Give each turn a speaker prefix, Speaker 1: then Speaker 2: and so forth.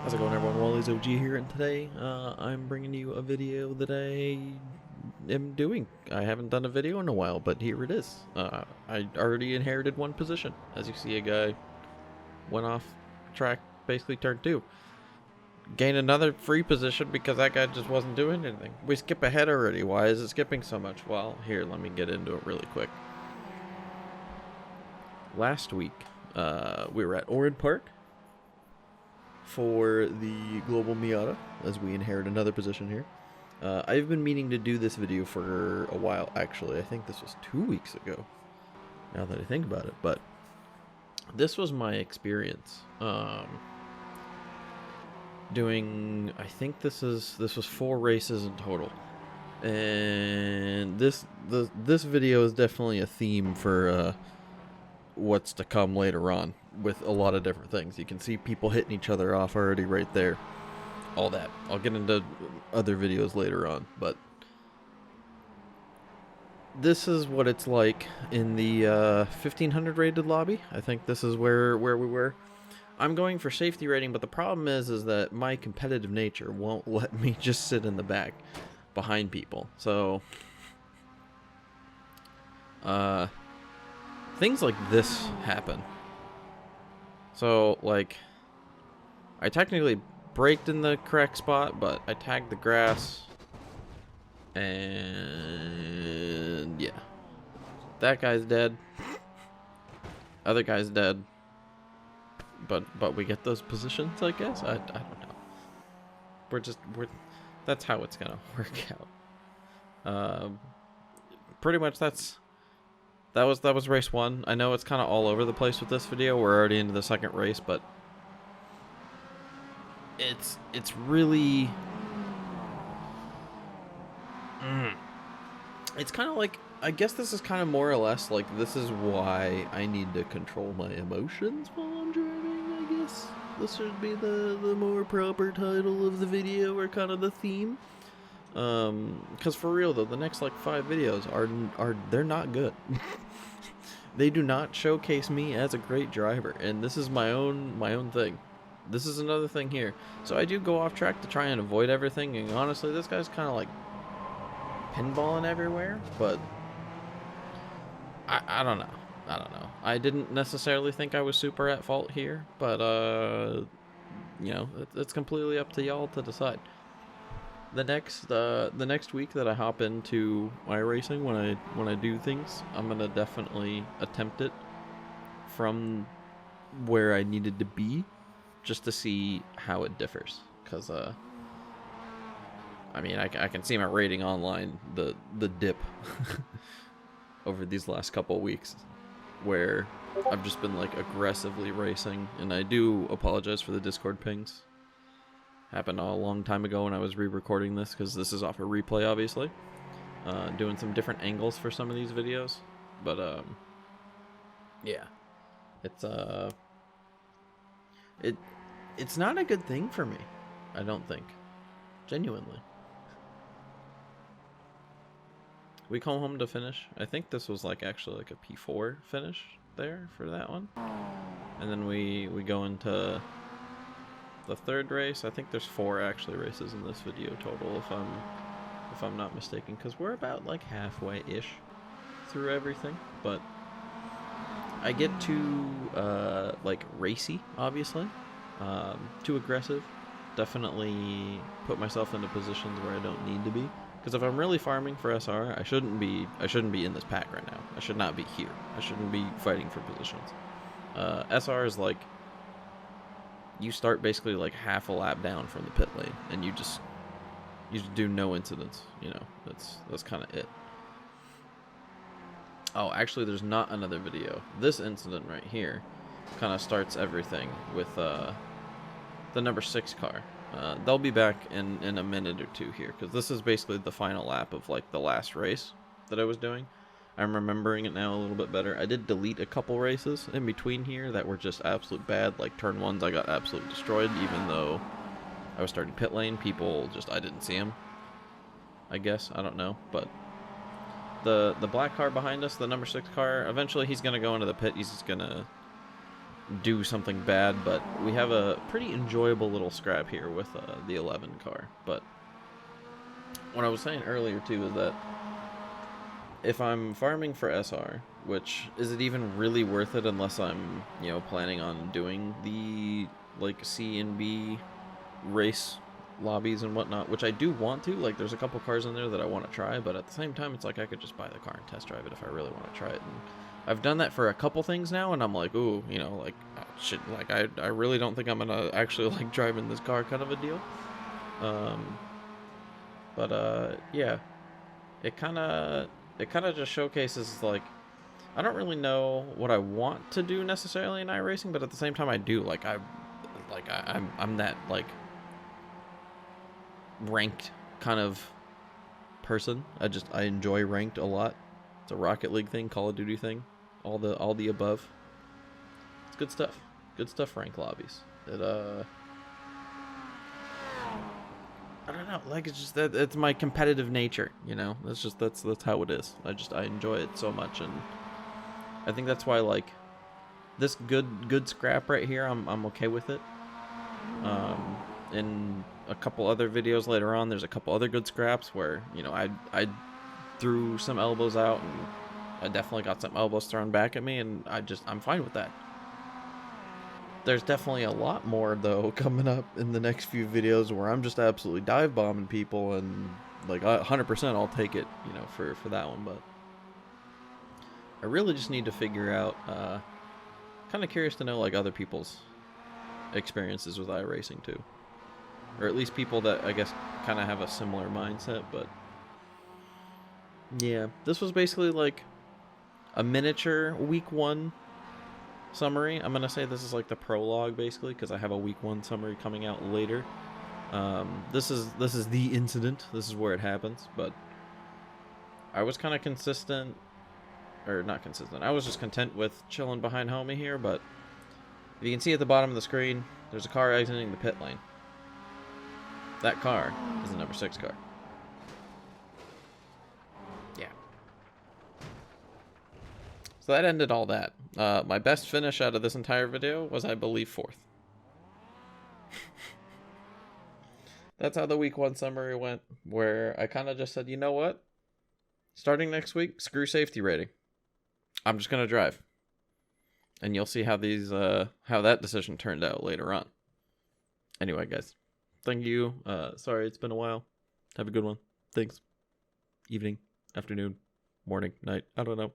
Speaker 1: How's it going, everyone? WallysOG here, and today I'm bringing you a video that I am doing. I haven't done a video in a while, but here it is. I already inherited one position. As you see, a guy went off track, basically turned two. Gained another free position because that guy just wasn't doing anything. We skip ahead already. Why is it skipping so much? Well, here, let me get into it really quick. Last week, we were at Oran Park for the Global Miata, as we inherit another position here. I've been meaning to do this video for a while, actually. I think this was 2 weeks ago, now that I think about it. But this was my experience doing, I think this was 4 races in total. And this video is definitely a theme for what's to come later on, with a lot of different things. You can see people hitting each other off already right there. All that. I'll get into other videos later on, but this is what it's like in the 1500 rated lobby. I think this is where we were. I'm going for safety rating, but the problem is that my competitive nature won't let me just sit in the back behind people. So things like this happen. So, like, I technically braked in the correct spot, but I tagged the grass, and yeah, that guy's dead. Other guy's dead. But we get those positions, I guess. I don't know. That's how it's gonna work out. Pretty much that was race 1. I know it's kind of all over the place with this video. We're already into the second race, but it's really it's kind of like, I guess this is kind of more or less like, this is why I need to control my emotions while I'm driving. I guess this should be the more proper title of the video, or kind of the theme. Because for real though, the next like 5 videos are they're not good. They do not showcase me as a great driver, and this is my own thing. This is another thing here. So I do go off track to try and avoid everything, and honestly, this guy's kind of like pinballing everywhere, but I don't know. I didn't necessarily think I was super at fault here, but you know, it's completely up to y'all to decide. The next week that I hop into iRacing, when I do things, I'm gonna definitely attempt it from where I needed to be, just to see how it differs. Cause I mean, I can see my rating online, the dip over these last couple weeks, where I've just been like aggressively racing, and I do apologize for the Discord pings. Happened a long time ago when I was re-recording this, because this is off a replay, obviously. Doing some different angles for some of these videos, but yeah, it's not a good thing for me. I don't think, genuinely. We come home to finish. I think this was like actually like a P4 finish there for that one, and then we go into the third race. I think there's 4 actually races in this video total, if I'm not mistaken, because we're about like halfway-ish through everything. But I get too like racy, obviously, too aggressive. Definitely put myself into positions where I don't need to be. Because if I'm really farming for SR, I shouldn't be in this pack right now. I should not be here. I shouldn't be fighting for positions. SR is like, you start basically like half a lap down from the pit lane, and you just do no incidents. You know, that's kind of it. Oh, actually, there's not another video. This incident right here kind of starts everything with the number 6 car. They'll be back in a minute or 2 here, because this is basically the final lap of like the last race that I was doing. I'm remembering it now a little bit better. I did delete a couple races in between here that were just absolute bad. Like turn 1s, I got absolutely destroyed, even though I was starting pit lane. People just, I didn't see them, I guess. I don't know. But the black car behind us, the number 6 car, eventually he's going to go into the pit. He's just going to do something bad, but we have a pretty enjoyable little scrap here with the 11 car. But what I was saying earlier too is that if I'm farming for SR, which is it even really worth it unless I'm, you know, planning on doing the like C and B race lobbies and whatnot, which I do want to. Like, there's a couple cars in there that I want to try, but at the same time, it's like I could just buy the car and test drive it if I really want to try it. And I've done that for a couple things now, and I'm like, ooh, you know, like, oh, shit, like, I really don't think I'm gonna actually like driving this car, kind of a deal. Yeah, it kind of just showcases, like, I don't really know what I want to do necessarily in iRacing, but at the same time I do. Like, I'm that, like, ranked kind of person. I enjoy ranked a lot. It's a Rocket League thing, Call of Duty thing, all the above. It's good stuff. Good stuff, ranked lobbies. It I don't know, like, it's just that it's my competitive nature, you know. That's how it is. I enjoy it so much, and I think that's why, like, this good scrap right here, I'm okay with it. In a couple other videos later on, there's a couple other good scraps where, you know, I threw some elbows out, and I definitely got some elbows thrown back at me, and I'm fine with that. There's definitely a lot more, though, coming up in the next few videos where I'm just absolutely dive bombing people, and like 100% I'll take it, you know, for that one. But I really just need to figure out, kind of curious to know, like, other people's experiences with iRacing too, or at least people that I guess kind of have a similar mindset. But yeah, this was basically like a miniature week 1 summary. I'm gonna say this is like the prologue, basically, because I have a week 1 summary coming out later. This is the incident. This is where it happens. But I was kind of consistent, or not consistent. I was just content with chilling behind homie here. But if you can see at the bottom of the screen, there's a car exiting the pit lane. That car is the number 6 car. Yeah. So that ended all that. My best finish out of this entire video was, I believe, 4th. That's how the week 1 summary went, where I kind of just said, you know what? Starting next week, screw safety rating. I'm just going to drive. And you'll see how how that decision turned out later on. Anyway, guys, thank you. Sorry it's been a while. Have a good one. Thanks. Evening, afternoon, morning, night. I don't know.